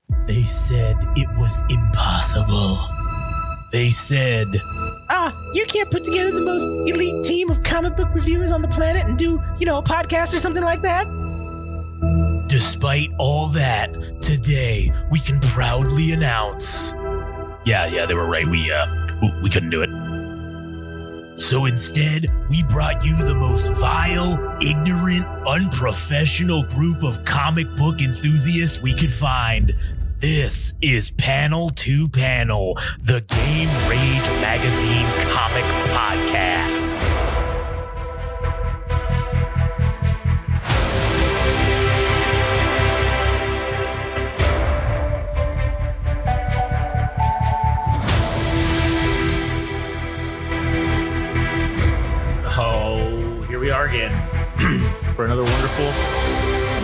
They said it was impossible. They said, you can't put together the most elite team of comic book reviewers on the planet and do, a podcast or something like that. Despite all that, today we can proudly announce. Yeah, they were right. We couldn't do it. So instead, we brought you the most vile, ignorant, unprofessional group of comic book enthusiasts we could find. This is Panel to Panel, the Game Rage Magazine comic podcast. Oh, here we are again for another wonderful,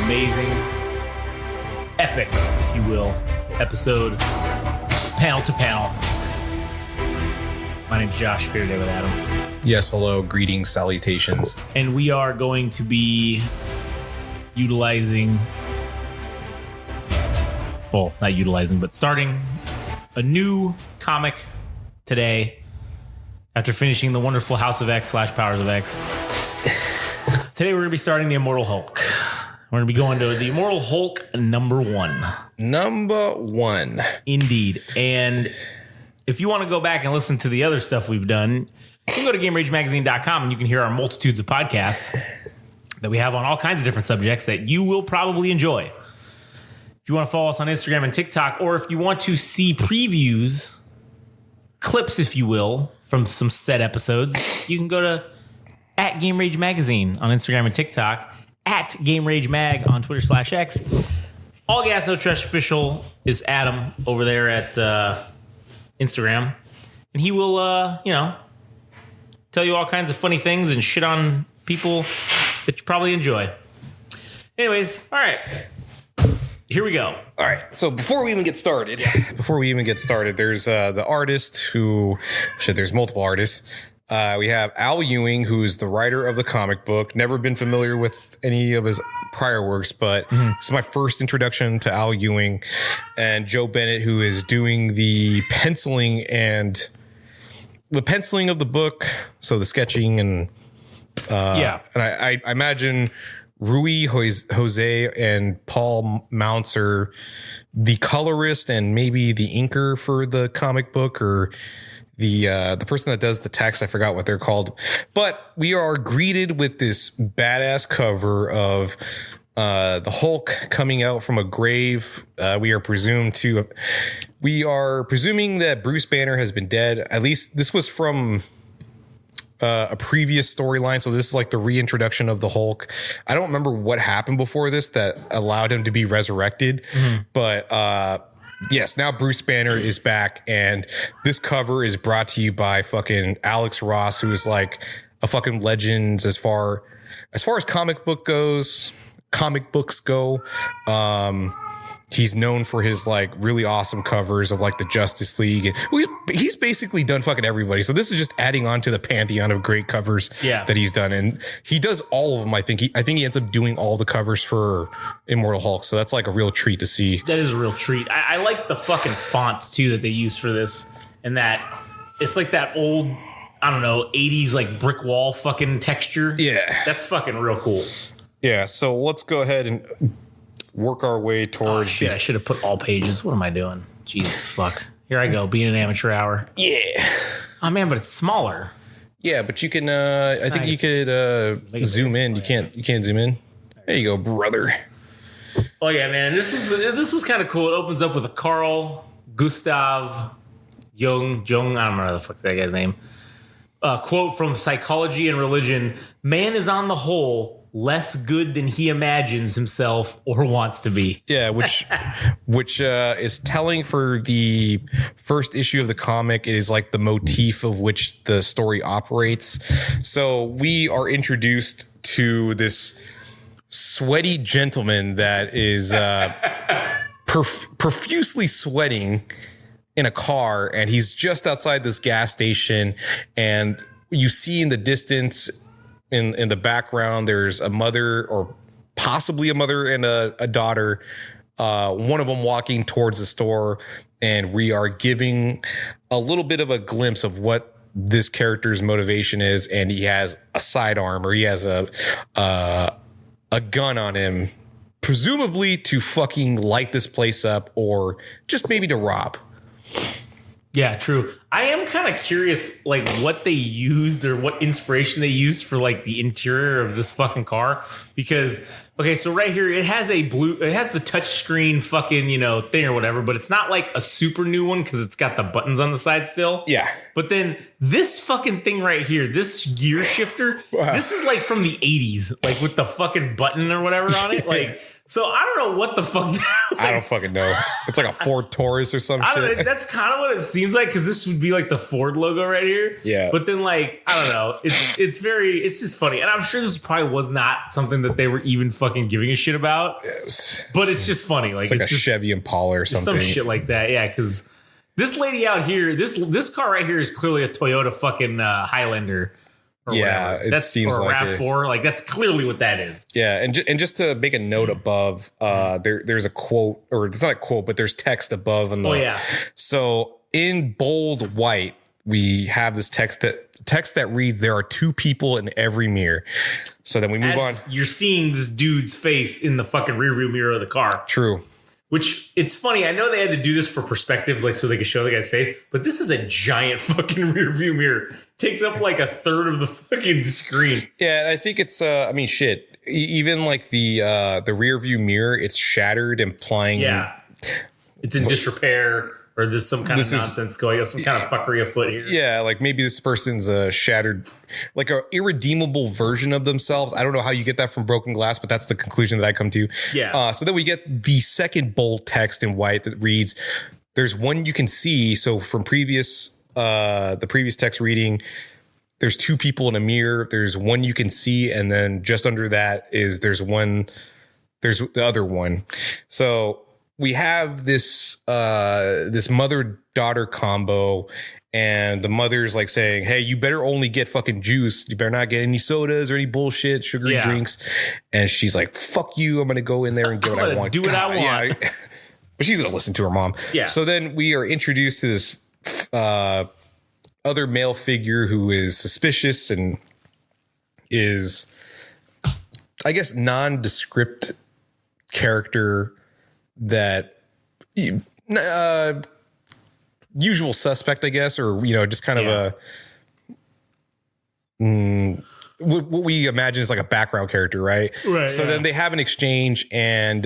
amazing, epic, if you will, episode Panel to Panel. My name's Josh, here today with Adam. Yes, hello, greetings, salutations. And we are going to be starting a new comic today after finishing the wonderful House of X / Powers of X. Today we're going to be starting the Immortal Hulk. We're going to be going to the Immortal Hulk number 1. Number 1. Indeed. And if you want to go back and listen to the other stuff we've done, you can go to GameRageMagazine.com and you can hear our multitudes of podcasts that we have on all kinds of different subjects that you will probably enjoy. If you want to follow us on Instagram and TikTok, or if you want to see previews, clips, if you will, from some set episodes, you can go to @GameRageMagazine on Instagram and TikTok, @GameRageMag on Twitter /X. All Gas No Trash Official is Adam over there at Instagram, and he will, tell you all kinds of funny things and shit on people that you probably enjoy. Anyways, all right, here we go. All right, so before we even get started, there's the artist who, there's multiple artists. We have Al Ewing, who's the writer of the comic book. Never been familiar with any of his prior works, but this is my first introduction to Al Ewing. And Joe Bennett, who is doing the penciling of the book, so the sketching and And I imagine Rui Jose and Paul Mounts are the colorist and maybe the inker for the comic book, or the person that does the text. I forgot what they're called, but we are greeted with this badass cover of the Hulk coming out from a grave. We are presuming that Bruce Banner has been dead. At least this was from a previous storyline, so this is like the reintroduction of the Hulk. I don't remember what happened before this that allowed him to be resurrected, but yes, now Bruce Banner is back, and this cover is brought to you by fucking Alex Ross, who is like a fucking legend as far as comic books go. He's known for his like really awesome covers of like the Justice League. He's basically done fucking everybody. So this is just adding on to the pantheon of great covers that he's done. And he does all of them. I think he ends up doing all the covers for Immortal Hulk. So that's like a real treat to see. That is a real treat. I like the fucking font too that they use for this, and that it's like that old, I don't know, 80s like brick wall fucking texture. Yeah. That's fucking real cool. Yeah. So let's go ahead and work our way towards. Oh, shit, I should have put all pages. What am I doing? Jesus, fuck. Here I go, being an amateur hour. Yeah. Oh, man, but it's smaller. Yeah, but you can, I think you could zoom in. You can't zoom in. There you go, brother. Oh, yeah, man. This was kind of cool. It opens up with a Carl Gustav Jung. I don't remember the fuck that guy's name. Quote from Psychology and Religion: "Man is on the whole less good than he imagines himself or wants to be." Yeah, which is telling for the first issue of the comic. It is like the motif of which the story operates. So we are introduced to this sweaty gentleman that is profusely sweating in a car, and he's just outside this gas station, and you see in the distance, in the background, there's a mother, or possibly a mother and a daughter, one of them walking towards the store, and we are giving a little bit of a glimpse of what this character's motivation is. And he has a sidearm, or he has a gun on him, presumably to fucking light this place up, or just maybe to rob. Yeah, true. I am kind of curious, like, what they used or what inspiration they used for, like, the interior of this fucking car. Because, okay, so right here, it has the touchscreen fucking, thing or whatever, but it's not like a super new one because it's got the buttons on the side still. Yeah. But then this fucking thing right here, this gear shifter, this is like from the 80s, like with the fucking button or whatever on it. Like, so I don't know what the fuck. Like, I don't fucking know. It's like a Ford Taurus or some I don't shit. know. That's kind of what it seems like, because this would be like the Ford logo right here. Yeah. But then, like, I don't know. It's just funny. And I'm sure this probably was not something that they were even fucking giving a shit about. But it's just funny. Like, it's like a just Chevy Impala or something. Some shit like that. Yeah, because this lady out here, this car right here is clearly a Toyota fucking Highlander. Or yeah, whatever. Seems or like RAV4. Like, that's clearly what that is. Yeah, and just to make a note above, there's a quote, or it's not a quote, but there's text above. So in bold white, we have this text that reads, "There are two people in every mirror." So then we move on. You're seeing this dude's face in the fucking rearview mirror of the car. True. Which, it's funny, I know they had to do this for perspective, like, so they could show the guy's face, but this is a giant fucking rear view mirror. Takes up like a third of the fucking screen. Yeah, and I think it's shit. Even like the rear view mirror, it's shattered, implying it's in disrepair, or there's some kind of nonsense going on, some kind of fuckery afoot here. Yeah, like maybe this person's shattered, like a irredeemable version of themselves. I don't know how you get that from broken glass, but that's the conclusion that I come to. Yeah. So then we get the second bold text in white that reads, "There's one you can see." So from the previous text reading, there's two people in a mirror. There's one you can see, and then just under that is there's the other one. So we have this mother-daughter combo, and the mother's like saying, "Hey, you better only get fucking juice. You better not get any sodas or any bullshit, sugary drinks." And she's like, "Fuck you. I'm going to go in there and get what I want. Do what I want." Yeah. But she's going to listen to her mom. Yeah. So then we are introduced to this other male figure who is suspicious and is, I guess, nondescript character that usual suspect, I guess, or just kind of what we imagine is like a background character, right? Right. So then they have an exchange, and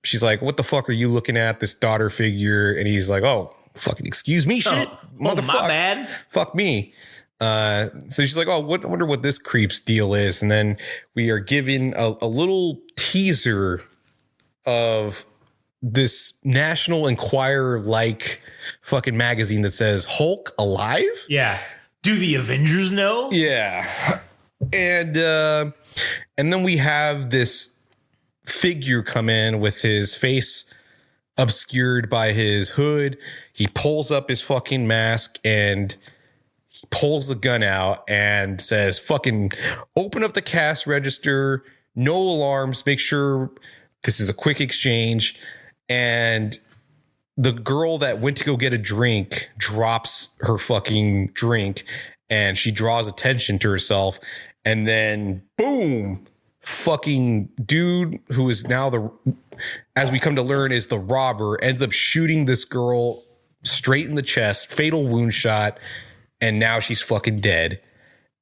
she's like, "What the fuck are you looking at, this daughter figure?" And he's like, "Oh, fucking excuse me, shit, motherfucker, my bad, fuck me." So she's like, "Oh, I wonder what this creep's deal is." And then we are given a little teaser of this National Enquirer like fucking magazine that says Hulk alive. Yeah. Do the Avengers know? Yeah. And then we have this figure come in with his face obscured by his hood. He pulls up his fucking mask and he pulls the gun out and says, "Fucking open up the cash register. No alarms. Make sure this is a quick exchange." And the girl that went to go get a drink drops her fucking drink, and she draws attention to herself. And then boom, fucking dude who is now as we come to learn, is the robber, ends up shooting this girl straight in the chest, fatal wound shot. And now she's fucking dead.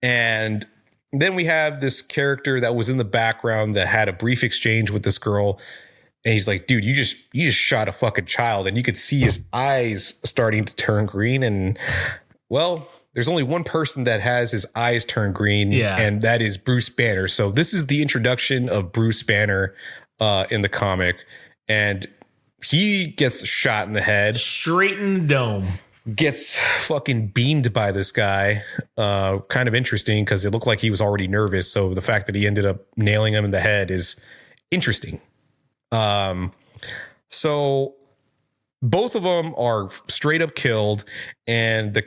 And then we have this character that was in the background that had a brief exchange with this girl. And he's like, "Dude, you just shot a fucking child." And you could see his eyes starting to turn green. And well, there's only one person that has his eyes turn green. Yeah. And that is Bruce Banner. So this is the introduction of Bruce Banner in the comic. And he gets shot in the head. Straight in the dome. Gets fucking beamed by this guy. Kind of interesting because it looked like he was already nervous. So the fact that he ended up nailing him in the head is interesting. So both of them are straight up killed, and the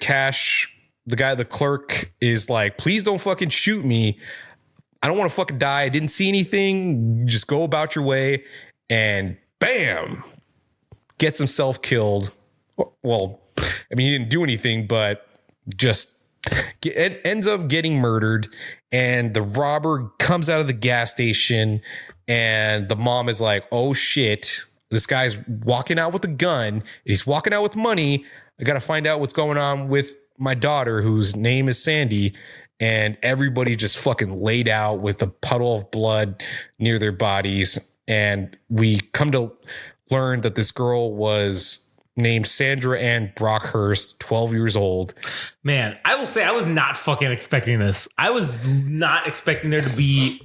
clerk is like, "Please don't fucking shoot me. I don't want to fucking die. I didn't see anything. Just go about your way." and bam, gets himself killed. Well, I mean, he didn't do anything, but just ends up getting murdered. And the robber comes out of the gas station, and the mom is like, oh shit, this guy's walking out with a gun, and he's walking out with money. I got to find out what's going on with my daughter, whose name is Sandy. And everybody just fucking laid out with a puddle of blood near their bodies. And we come to learn that this girl was named Sandra Ann Brockhurst, 12 years old. Man, I will say I was not fucking expecting this. I was not expecting there to be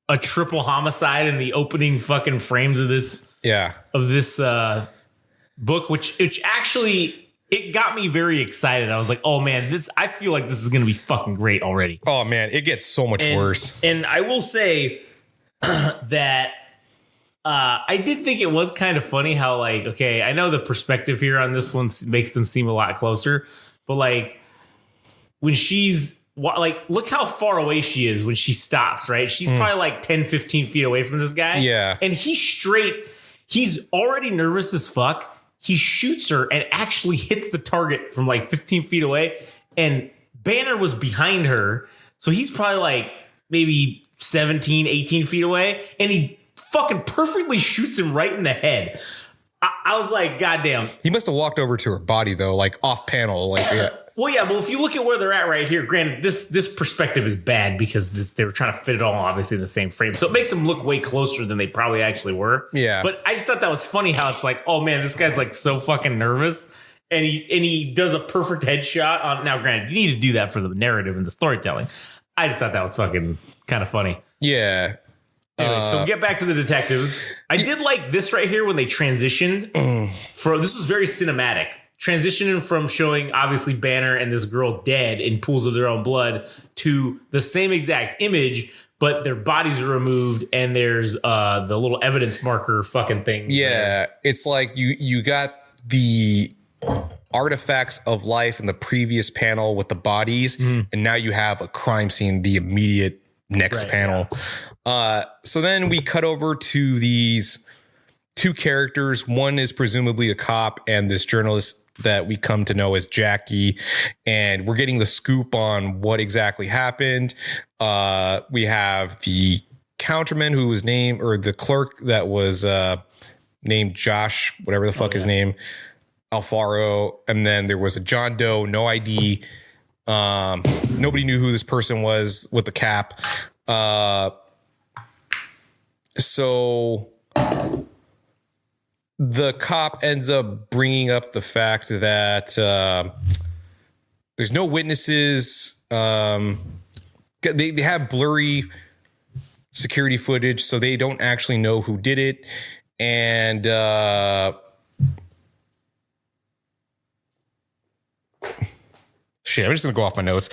a triple homicide in the opening fucking frames of this. Yeah. Of this book, which actually, it got me very excited. I was like, oh man, I feel like this is going to be fucking great already. Oh man, it gets so much worse. And I will say that I did think it was kind of funny how, like, okay, I know the perspective here on this one makes them seem a lot closer, but like when she's like, look how far away she is when she stops, right? She's probably like 10, 15 feet away from this guy. Yeah. And he's already nervous as fuck. He shoots her and actually hits the target from like 15 feet away. And Banner was behind her. So he's probably like maybe 17, 18 feet away. And he fucking perfectly shoots him right in the head. I was like, goddamn. He must have walked over to her body, though, like off panel. Like, yeah. Well, yeah, but if you look at where they're at right here, granted, this perspective is bad because they were trying to fit it all obviously in the same frame. So it makes them look way closer than they probably actually were. Yeah. But I just thought that was funny how it's like, oh man, this guy's like so fucking nervous. And he does a perfect headshot on. Now, granted, you need to do that for the narrative and the storytelling. I just thought that was fucking kind of funny. Yeah. Anyway, so we get back to the detectives. I did like this right here when they transitioned. This was very cinematic. Transitioning from showing obviously Banner and this girl dead in pools of their own blood to the same exact image, but their bodies are removed and there's the little evidence marker fucking thing. Yeah, there. it's like you got the artifacts of life in the previous panel with the bodies, and now you have a crime scene, the immediate next panel. Yeah. So then we cut over to these two characters. One is presumably a cop and this journalist that we come to know as Jackie, and we're getting the scoop on what exactly happened. We have the counterman who was named, or the clerk that was named Josh, whatever the fuck his name, Alfaro, and then there was a John Doe, no ID. Nobody knew who this person was with the cap. So the cop ends up bringing up the fact that there's no witnesses. They have blurry security footage, so they don't actually know who did it. And shit, I'm just going to go off my notes.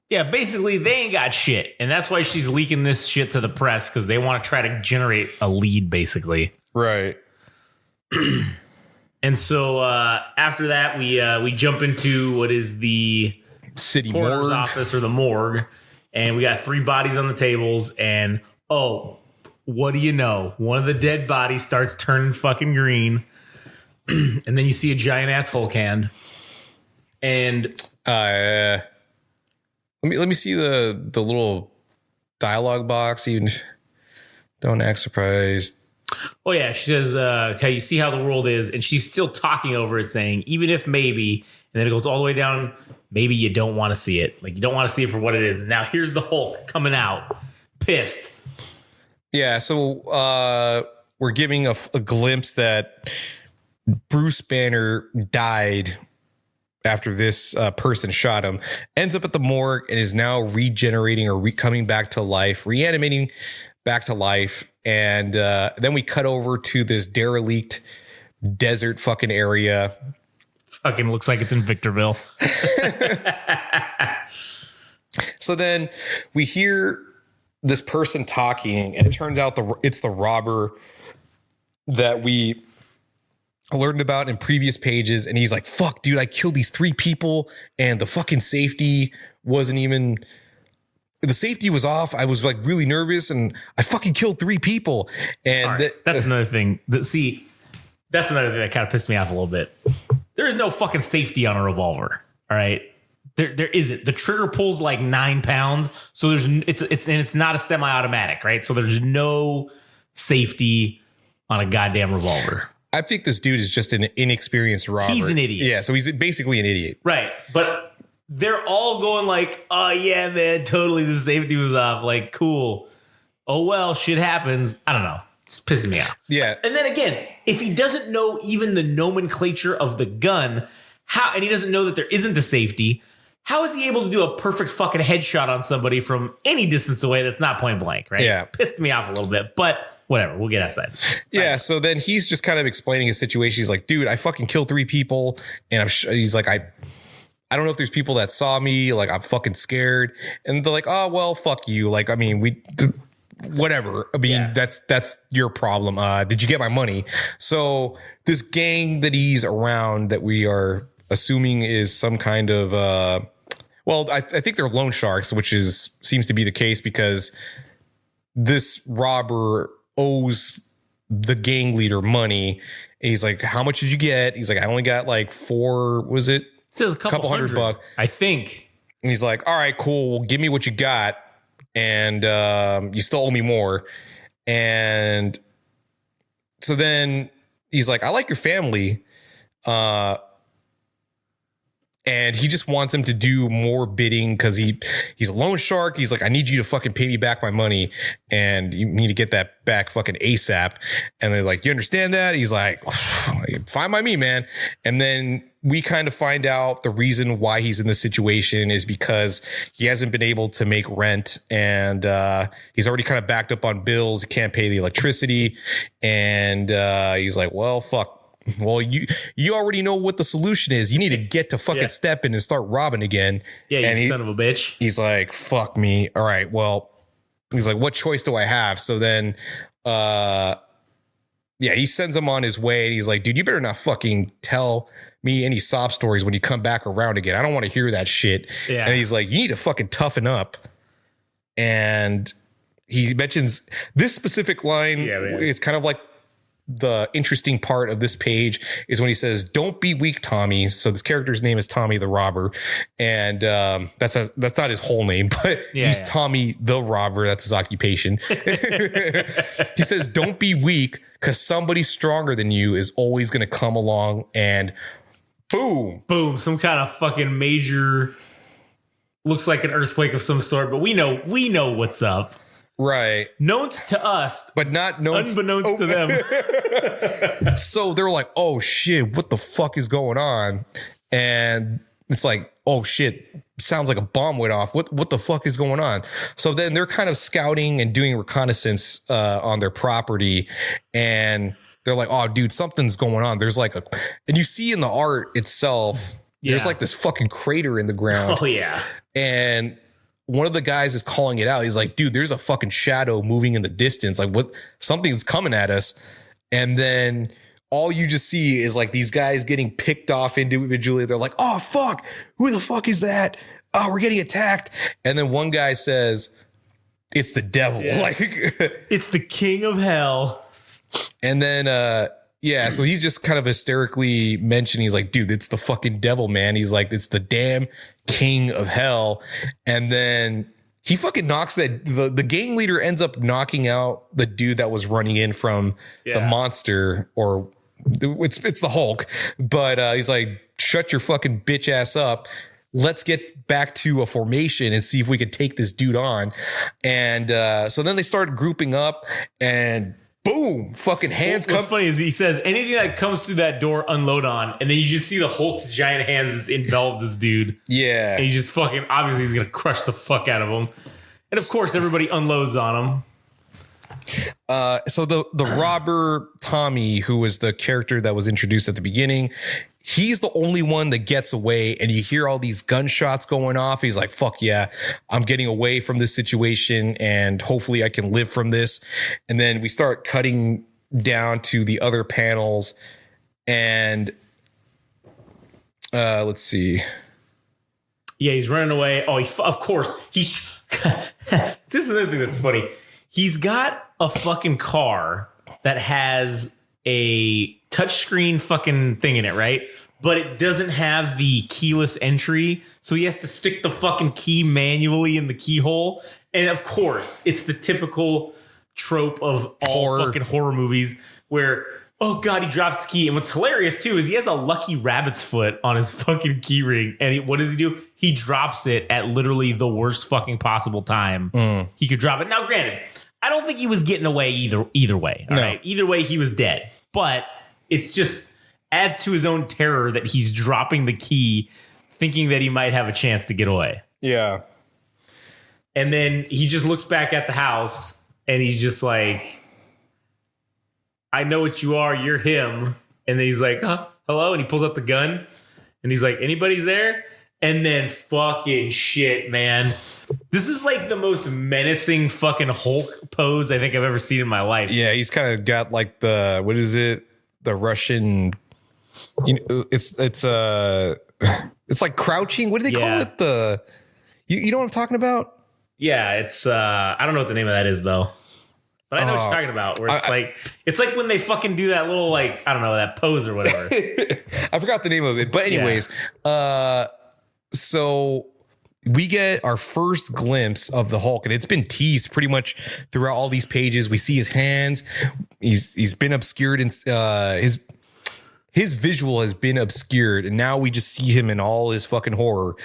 Yeah, basically they ain't got shit. And that's why she's leaking this shit to the press, because they want to try to generate a lead, basically. Right. And so after that, we jump into what is the city coroner's morgue office, or the morgue. And we got 3 bodies on the tables. And, oh, what do you know? One of the dead bodies starts turning fucking green. And then you see a giant ass Hulk hand. And let me see the little dialogue box. Even don't act surprised. Oh yeah, she says, "Okay, you see how the world is," and she's still talking over it, saying, "Even if maybe," and then it goes all the way down. Maybe you don't want to see it. Like, you don't want to see it for what it is. And now here's the Hulk coming out, pissed. Yeah. So we're giving a glimpse that Bruce Banner died after this person shot him, ends up at the morgue, and is now regenerating or coming back to life, reanimating back to life. And then we cut over to this derelict desert fucking area. Fucking looks like it's in Victorville. So then we hear this person talking, and it turns out it's the robber that we learned about in previous pages. And he's like, fuck, dude, I killed these 3 people and the fucking safety wasn't even the safety was off. I was like really nervous and I fucking killed 3 people. And right. That's another thing that's another thing that kind of pissed me off a little bit. There is no fucking safety on a revolver. All right. There isn't. The trigger pulls like 9 pounds. So it's not a semi-automatic, right? So there's no safety on a goddamn revolver. I think this dude is just an inexperienced robber. He's an idiot. Yeah. So he's basically an idiot. Right. But they're all going like, oh yeah, man, totally. The safety was off. Like, cool. Oh, well, shit happens. I don't know. It's pissing me off. Yeah. And then again, if he doesn't know even the nomenclature of the gun, and he doesn't know that there isn't a safety, how is he able to do a perfect fucking headshot on somebody from any distance away that's not point blank, right? Yeah. Pissed me off a little bit, but whatever. We'll get outside. Yeah. So then he's just kind of explaining his situation. He's like, dude, I fucking killed 3 people. And he's like, I don't know if there's people that saw me. Like, I'm fucking scared. And they're like, oh, well, fuck you. Like, I mean, whatever. I mean, that's your problem. Did you get my money? So this gang that he's around that we are assuming is some kind of, I think they're loan sharks, which seems to be the case because this robber owes the gang leader money. And he's like, how much did you get? He's like, I only got like 4, was it? It says a couple hundred bucks, I think. And he's like, all right, cool. Well, give me what you got. And you still owe me more. And so then he's like, I like your family. And he just wants him to do more bidding because he's a loan shark. He's like, I need you to fucking pay me back my money. And you need to get that back fucking ASAP. And they're like, you understand that? He's like, fine by me, man. And then we kind of find out the reason why he's in this situation is because he hasn't been able to make rent. And he's already kind of backed up on bills. He can't pay the electricity. And he's like, well, fuck. Well, you already know what the solution is. You need to get to fucking step in and start robbing again. Yeah, you son of a bitch. He's like, fuck me. All right, well, he's like, what choice do I have? So then, he sends him on his way. And he's like, dude, you better not fucking tell me any sob stories when you come back around again. I don't want to hear that shit. Yeah. And he's like, you need to fucking toughen up. And he mentions this specific line is kind of like the interesting part of this page is when he says, don't be weak, Tommy. So this character's name is Tommy the Robber. And that's not his whole name, but he's Tommy the Robber. That's his occupation. He says, don't be weak because somebody stronger than you is always going to come along and boom. Boom. Some kind of fucking major, looks like an earthquake of some sort, but we know what's up. Right. Known to us, but not known unbeknownst to them. So they're like, oh shit, what the fuck is going on? And it's like, oh shit, sounds like a bomb went off. What the fuck is going on? So then they're kind of scouting and doing reconnaissance on their property. And they're like, oh dude, something's going on. There's like and you see in the art itself, there's like this fucking crater in the ground. Oh yeah. And one of the guys is calling it out. He's like, dude, there's a fucking shadow moving in the distance. Like something's coming at us. And then all you just see is like these guys getting picked off individually. They're like, oh fuck, who the fuck is that? Oh, we're getting attacked. And then one guy says, it's the devil. Yeah. Like it's the king of hell. And then, so he's just kind of hysterically mentioning, he's like, dude, it's the fucking devil, man. He's like, it's the damn king of hell. And then he fucking knocks the gang leader ends up knocking out the dude that was running in from the monster, or it's the Hulk. But he's like, shut your fucking bitch ass up. Let's get back to a formation and see if we can take this dude on. And so then they start grouping up and boom, fucking hands come. What's funny is he says anything that comes through that door, unload on. And then you just see the Hulk's giant hands envelop this dude. Yeah. And he's just fucking, obviously he's going to crush the fuck out of him. And of course, everybody unloads on him. So the robber, Tommy, who was the character that was introduced at the beginning, he's the only one that gets away, and you hear all these gunshots going off. He's like, fuck yeah, I'm getting away from this situation and hopefully I can live from this. And then we start cutting down to the other panels and let's see. Yeah, he's running away. Oh, of course. He's This is another thing that's funny. He's got a fucking car that has a touchscreen fucking thing in it, right? But it doesn't have the keyless entry. So he has to stick the fucking key manually in the keyhole. And of course, it's the typical trope of all fucking horror movies where, oh God, he drops the key. And what's hilarious too is he has a lucky rabbit's foot on his fucking key ring. And what does he do? He drops it at literally the worst fucking possible time he could drop it. Now, granted, I don't think he was getting away either way. All right. Either way, he was dead. But it's just adds to his own terror that he's dropping the key, thinking that he might have a chance to get away. Yeah. And then he just looks back at the house and he's just like, I know what you are. You're him. And then he's like, hello. And he pulls out the gun and he's like, anybody there? And then fucking shit, man. This is like the most menacing fucking Hulk pose I think I've ever seen in my life. Yeah. He's kind of got like what is it? The Russian, it's like crouching. What do they call it? You know what I'm talking about? Yeah. It's, I don't know what the name of that is though. But I know what you're talking about, where it's like when they fucking do that little, like, I don't know, that pose or whatever. I forgot the name of it. But anyways, so we get our first glimpse of the Hulk, and it's been teased pretty much throughout all these pages. We see his hands. He's been obscured, and his visual has been obscured, and now we just see him in all his fucking horror.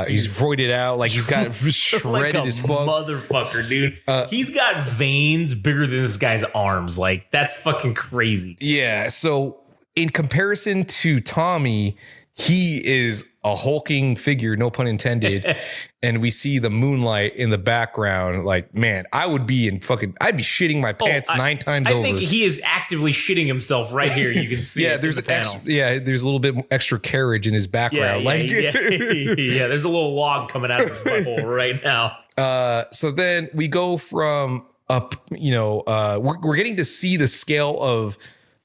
He's roided out, like he's got shredded like as fuck. Motherfucker, dude. He's got veins bigger than this guy's arms. Like, that's fucking crazy. Yeah. So in comparison to Tommy, he is a hulking figure, no pun intended. And we see the moonlight in the background. Like, man, I'd be shitting my pants 9 times over. I think he is actively shitting himself right here. You can see there's there's a little bit extra carriage in his background. There's a little log coming out of his butthole right now. So then we go from we're getting to see the scale of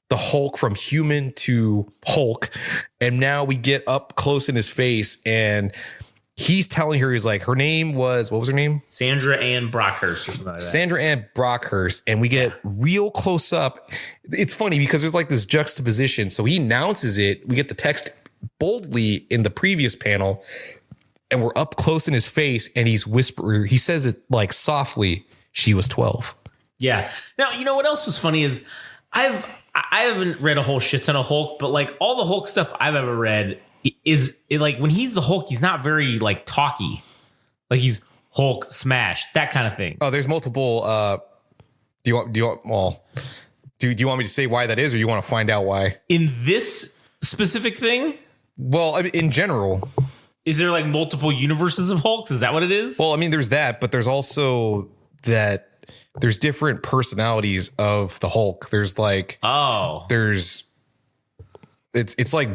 the Hulk from human to Hulk. And now we get up close in his face and he's telling her, he's like, her name was, what was her name? Sandra Ann Brockhurst or something like that. Sandra Ann Brockhurst. And we get real close up. It's funny because there's like this juxtaposition. So he announces it. We get the text boldly in the previous panel and we're up close in his face and he's whispering. He says it like softly. She was 12. Yeah. Now, you know what else was funny is I haven't read a whole shit ton of Hulk, but like all the Hulk stuff I've ever read is like when he's the Hulk, he's not very like talky. Like he's Hulk smash, that kind of thing. Oh, there's multiple. Do you want me to say why that is, or you want to find out why? In this specific thing? Well, I mean, in general. Is there like multiple universes of Hulks? Is that what it is? Well, I mean, there's that, but there's also that there's different personalities of the Hulk. There's like, it's like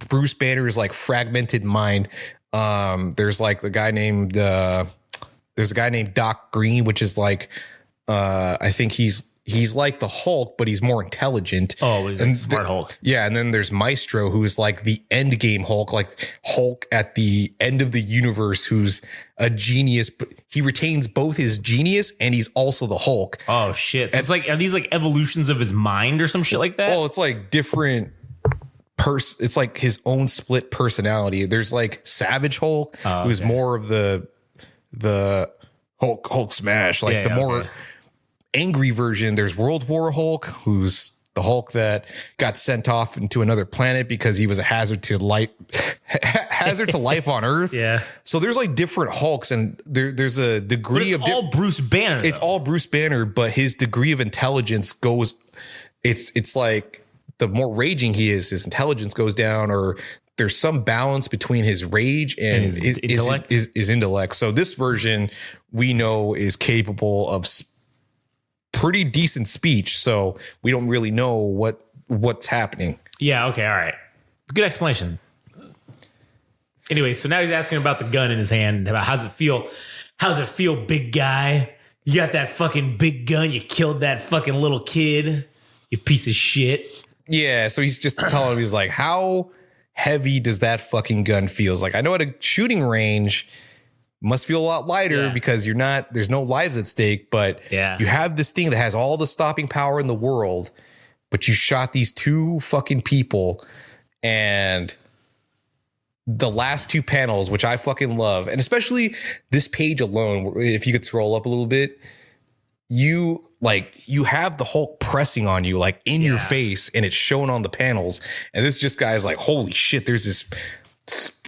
Bruce Banner's like fragmented mind. There's like the guy named, there's a guy named Doc Green, which is like, I think he's like the Hulk, but he's more intelligent. Oh, he's like smart Hulk. Yeah. And then there's Maestro, who's like the end game Hulk, like Hulk at the end of the universe, who's a genius, but he retains both his genius and he's also the Hulk. Oh shit. So it's like, are these like evolutions of his mind or some shit like that? Oh, it's like different it's like his own split personality. There's like Savage Hulk, who's more of the Hulk smash, like more angry version. There's World War Hulk, who's the Hulk that got sent off into another planet because he was a hazard to life on Earth. Yeah. So there's like different Hulks, and there's a degree of all Bruce Banner. It's all Bruce Banner, but his degree of intelligence goes. It's like the more raging he is, his intelligence goes down, or there's some balance between his rage and his intellect. His intellect. So this version we know is capable of pretty decent speech, so we don't really know what's happening. Yeah, okay, all right. Good explanation. Anyway, so now he's asking about the gun in his hand, about how's it feel? How's it feel, big guy? You got that fucking big gun, you killed that fucking little kid, you piece of shit. Yeah, so he's just telling him, he's like, how heavy does that fucking gun feel? It's like, I know at a shooting range, must feel a lot lighter because there's no lives at stake, but you have this thing that has all the stopping power in the world, but you shot these two fucking people. And the last two panels, which I fucking love, and especially this page alone, if you could scroll up a little bit, you have the Hulk pressing on you, like in your face, and it's shown on the panels. And this just guy's like, holy shit, there's this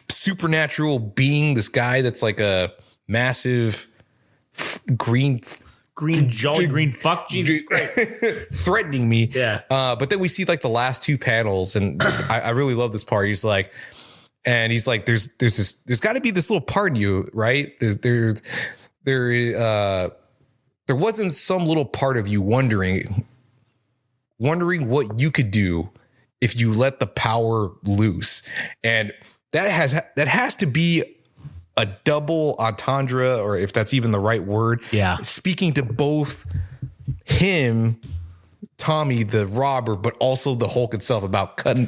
supernatural being, this guy that's like a massive green jolly green fuck, Jesus Christ, threatening me. Yeah. But then we see like the last two panels, and I really love this part. He's like, there's got to be this little part in you, right? There wasn't some little part of you wondering what you could do if you let the power loose. And that has to be a double entendre, or if that's even the right word. Yeah. Speaking to both him, Tommy, the robber, but also the Hulk itself, about cutting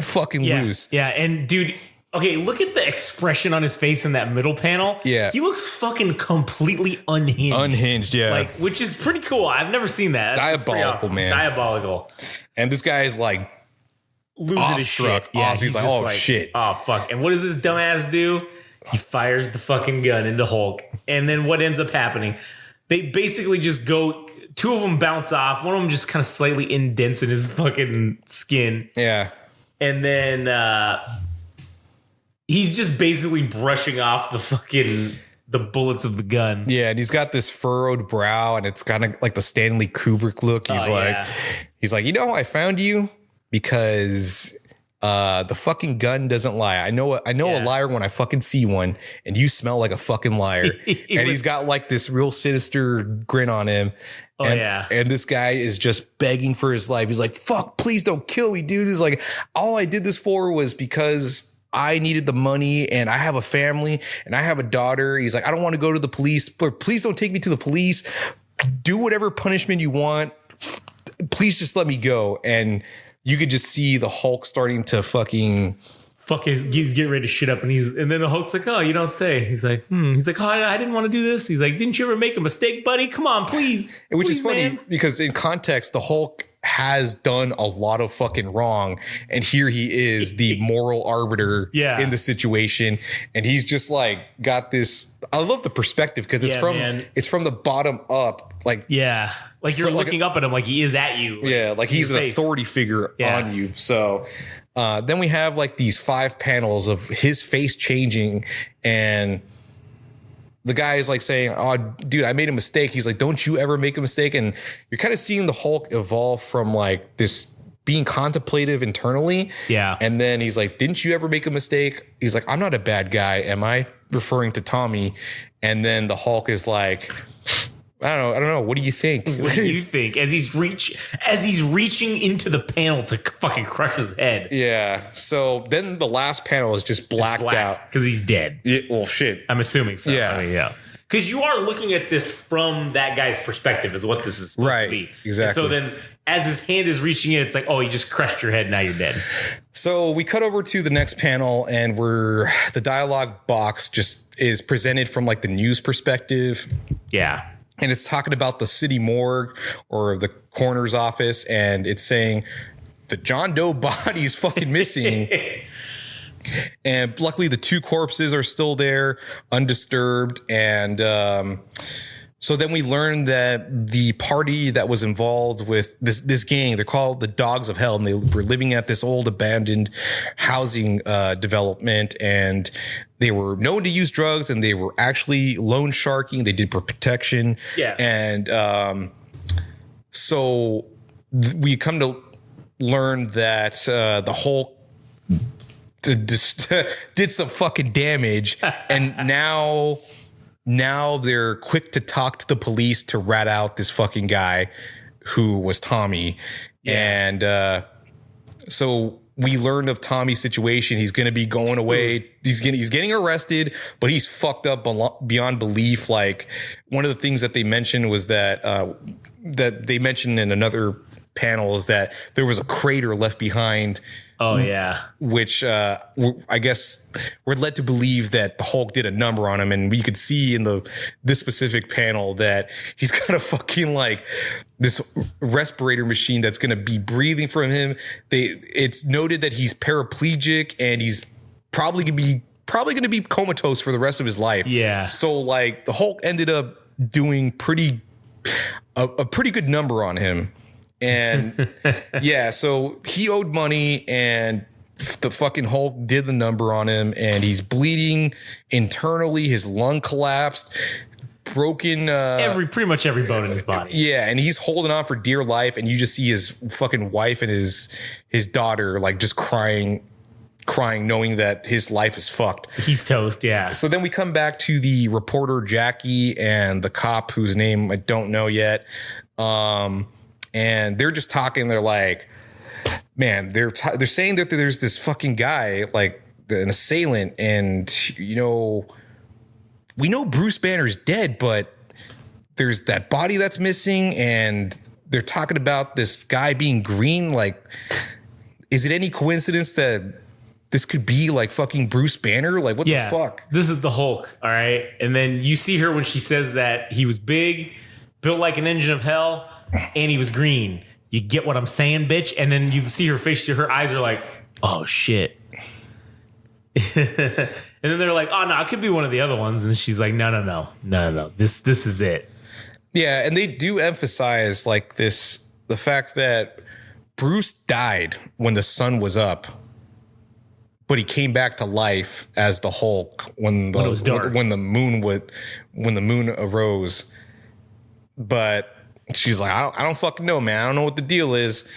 fucking loose. Yeah. And dude, okay, look at the expression on his face in that middle panel. Yeah. He looks fucking completely unhinged. Unhinged, yeah. Like, which is pretty cool. I've never seen that. That's Diabolical, awesome. man. Diabolical. And this guy is like losing his shit. Yeah, he's like, oh, shit. Oh, fuck. And what does this dumbass do? He fires the fucking gun into Hulk. And then what ends up happening? They basically just go, two of them bounce off. One of them just kind of slightly indents in his fucking skin. Yeah. And then he's just basically brushing off the bullets of the gun. Yeah, and he's got this furrowed brow, and it's kind of like the Stanley Kubrick look. He's like, you know, I found you because the fucking gun doesn't lie. I know a liar when I fucking see one, and you smell like a fucking liar. And he's got like this real sinister grin on him. And this guy is just begging for his life. He's like, fuck, please don't kill me, dude. He's like, all I did this for was because I needed the money, and I have a family, and I have a daughter. He's like, I don't want to go to the police. Please don't take me to the police. Do whatever punishment you want. Please just let me go. And you could just see the Hulk starting to he's getting ready to shit up, and then the Hulk's like, oh, you don't say. He's like, He's like, oh, I didn't want to do this. He's like, didn't you ever make a mistake, buddy? Come on, please. Which is funny, man. because in context, the Hulk has done a lot of fucking wrong, and here he is, the moral arbiter in the situation, and he's just like got this. I love the perspective, because it's from the bottom up, like like you're looking up at him like he is at you, like he's an authority figure on you. So then we have like these 5 panels of his face changing, and the guy is like saying, oh, dude, I made a mistake. He's like, don't you ever make a mistake? And you're kind of seeing the Hulk evolve from like this being contemplative internally. Yeah. And then he's like, didn't you ever make a mistake? He's like, I'm not a bad guy. Am I? Referring to Tommy. And then the Hulk is like, I don't know. What do you think? What do you think? As he's reaching into the panel to fucking crush his head. Yeah. So then the last panel is just blacked out because he's dead. Yeah, well, shit. I'm assuming so. Yeah. I mean, yeah. Because you are looking at this from that guy's perspective, is what this is supposed to be. Exactly. And so then, as his hand is reaching it, it's like, oh, he just crushed your head. Now you're dead. So we cut over to the next panel, and the dialogue box just is presented from like the news perspective. Yeah. And it's talking about the city morgue or the coroner's office, and it's saying the John Doe body is fucking missing. And luckily the 2 corpses are still there, undisturbed. And so then we learned that the party that was involved with this gang, they're called the Dogs of Hell, and they were living at this old abandoned housing development, and they were known to use drugs, and they were actually loan sharking. They did for protection. Yeah. And so we come to learn that the Hulk did some fucking damage, and now they're quick to talk to the police to rat out this fucking guy who was Tommy. Yeah. And so we learned of Tommy's situation. He's going to be going away. He's getting arrested, but he's fucked up beyond belief. Like, one of the things that they mentioned was that they mentioned in another panel is that there was a crater left behind. Oh yeah, which I guess we're led to believe that the Hulk did a number on him, and we could see in this specific panel that he's got a fucking like this respirator machine that's going to be breathing from him. It's noted that he's paraplegic and he's probably going to be comatose for the rest of his life. Yeah. So like the Hulk ended up doing a pretty good number on him. And yeah, so he owed money and the fucking Hulk did the number on him and he's bleeding internally. His lung collapsed, broken. Pretty much every bone in his body. Yeah. And he's holding on for dear life. And you just see his fucking wife and his daughter like just crying, knowing that his life is fucked. He's toast. Yeah. So then we come back to the reporter, Jackie, and the cop whose name I don't know yet. And they're just talking. They're like, man, they're saying that there's this fucking guy, like an assailant. And, we know Bruce Banner's dead, but there's that body that's missing. And they're talking about this guy being green. Like, is it any coincidence that this could be like fucking Bruce Banner? Like, what the fuck? This is the Hulk. All right. And then you see her when she says that he was big, built like an engine of hell, and he was green. You get what I'm saying, bitch? And then you see her face, her eyes are like, oh shit. And then they're like, oh no, it could be one of the other ones. And she's like, no. This is it. Yeah, and they do emphasize like the fact that Bruce died when the sun was up, but he came back to life as the Hulk when it was dark. when the moon arose. But she's like, I don't fucking know, man. I don't know what the deal is.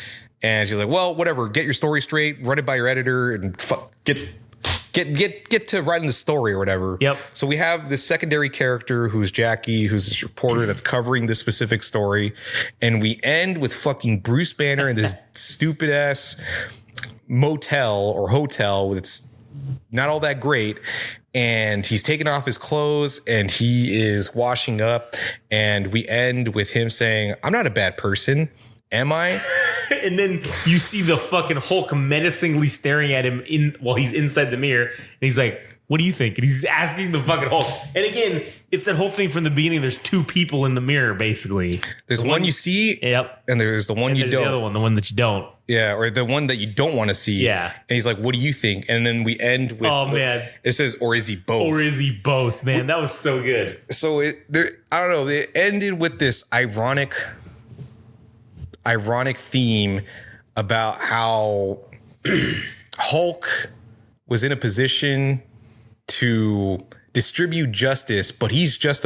And she's like, well, whatever. Get your story straight. Run it by your editor and get to writing the story or whatever. Yep. So we have this secondary character who's Jackie, who's this reporter that's covering this specific story. And we end with fucking Bruce Banner in this stupid ass motel or hotel with it's not all that great. And he's taking off his clothes and he is washing up. And we end with him saying, I'm not a bad person. Am I? And then you see the fucking Hulk menacingly staring at him while he's inside the mirror. And he's like, what do you think? And he's asking the fucking Hulk. And again, it's that whole thing from the beginning. There's two people in the mirror, basically. There's one you see. Yep. And there's the one you don't. The other one, the one that you don't. Yeah. Or the one that you don't want to see. Yeah. And he's like, what do you think? And then we end with, oh man, it says, or is he both? Or is he both, man? That was so good. So I don't know. It ended with this ironic theme about how Hulk was in a position to distribute justice, but he's just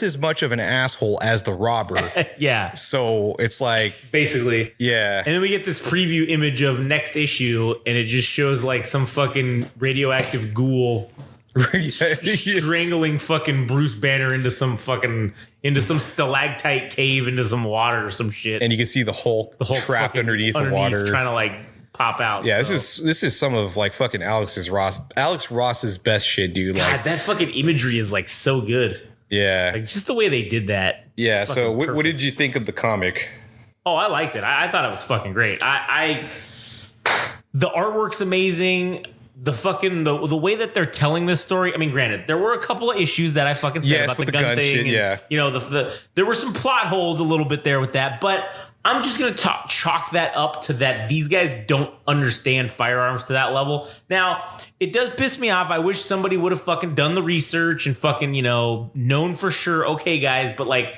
as much of an asshole as the robber. Yeah. So it's like basically, yeah. And then we get this preview image of next issue, and it just shows like some fucking radioactive ghoul strangling fucking Bruce Banner into some stalactite cave into some water or some shit. And you can see the Hulk trapped underneath the water, trying to like pop out. Yeah, so. This is some of like fucking Alex Ross's best shit, dude. God, like that fucking imagery is like so good. Yeah, like just the way they did that. Yeah. So what did you think of the comic? Oh, I liked it. I thought it was fucking great. The artwork's amazing. The way that they're telling this story. I mean, granted, there were a couple of issues that I fucking said about the gun thing. Shit, yeah. You know, there were some plot holes a little bit there with that, but I'm just going to chalk that up to that these guys don't understand firearms to that level. Now, it does piss me off. I wish somebody would have fucking done the research and fucking, known for sure. Okay, guys, but like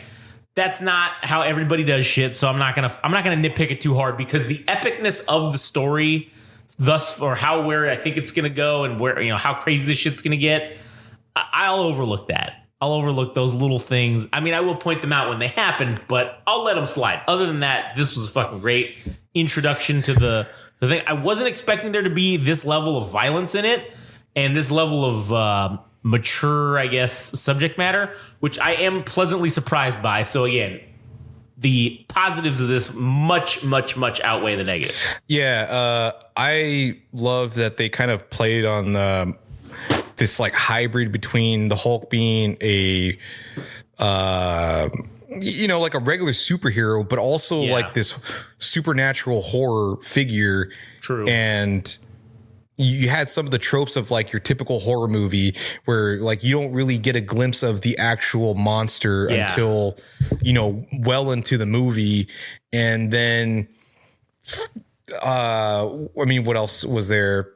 that's not how everybody does shit. So I'm not going to nitpick it too hard because the epicness of the story where I think it's going to go and where, how crazy this shit's going to get. I'll overlook that. I'll overlook those little things. I mean, I will point them out when they happen, but I'll let them slide. Other than that, this was a fucking great introduction to the thing. I wasn't expecting there to be this level of violence in it and this level of mature, I guess, subject matter, which I am pleasantly surprised by. So again, the positives of this much, much, much outweigh the negatives. Yeah, I love that they kind of played on this like hybrid between the Hulk being a you know, like a regular superhero, but also like this supernatural horror figure. True. And you had some of the tropes of like your typical horror movie where like you don't really get a glimpse of the actual monster until, you know, well into the movie. And then, I mean, what else was there?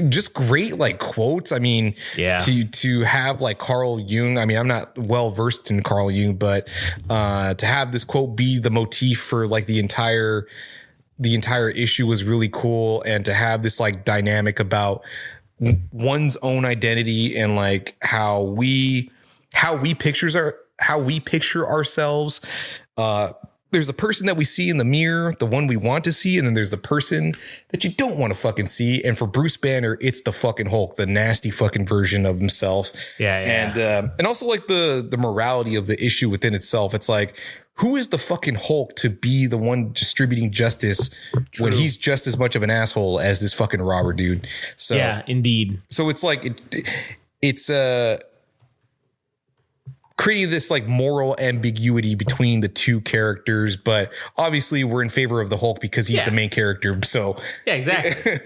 Just great like quotes. I mean, to have like Carl Jung. I mean, I'm not well versed in Carl Jung, but to have this quote be the motif for like the entire issue was really cool. And to have this like dynamic about one's own identity and like how we picture ourselves. There's a person that we see in the mirror, the one we want to see, and then there's the person that you don't want to fucking see. And for Bruce Banner, it's the fucking Hulk, the nasty fucking version of himself. And also like the morality of the issue within itself. It's like, who is the fucking Hulk to be the one distributing justice when he's just as much of an asshole as this fucking robber dude? So yeah, indeed. So it's like it's creating this like moral ambiguity between the two characters, but obviously we're in favor of the Hulk because he's the main character. So yeah, exactly.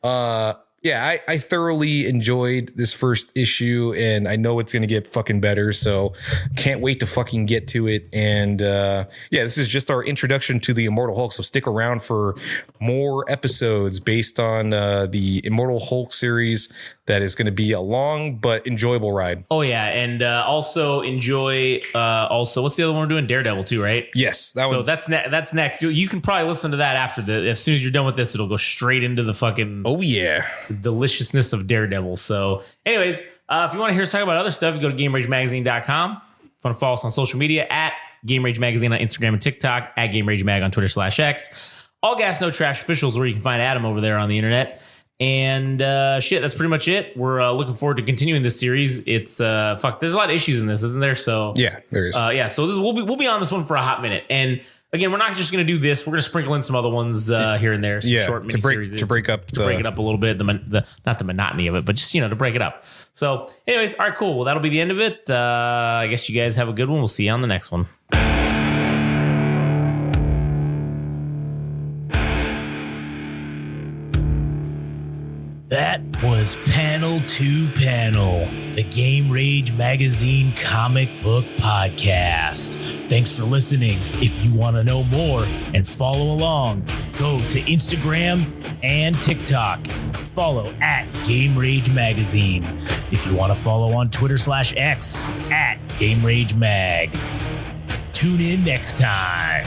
I thoroughly enjoyed this first issue, and I know it's going to get fucking better. So can't wait to fucking get to it. And this is just our introduction to the Immortal Hulk. So stick around for more episodes based on the Immortal Hulk series. That is going to be a long but enjoyable ride. Oh yeah, and also enjoy. Also, what's the other one we're doing? Daredevil too, right? Yes, that's next. You can probably listen to that after as soon as you're done with this, it'll go straight into the fucking deliciousness of Daredevil. So, anyways, if you want to hear us talk about other stuff, you go to GameRageMagazine.com. If you want to follow us on social media at Game Rage Magazine on Instagram and TikTok, at Game Rage Mag on Twitter/X. All Gas No Trash officials, where you can find Adam over there on the internet. And that's pretty much it. We're looking forward to continuing this series. It's there's a lot of issues in this, isn't there? So yeah, there is. So we'll be on this one for a hot minute. And again, we're not just going to do this. We're going to sprinkle in some other ones here and there. Some short mini series to break it up a little bit. Not the monotony of it, but just to break it up. So, anyways, all right, cool. Well, that'll be the end of it. I guess you guys have a good one. We'll see you on the next one. That was Panel to Panel, the Game Rage Magazine comic book podcast. Thanks for listening. If you want to know more and follow along, go to Instagram and TikTok. Follow at Game Rage Magazine. If you want to follow on Twitter/X at Game Rage Mag. Tune in next time.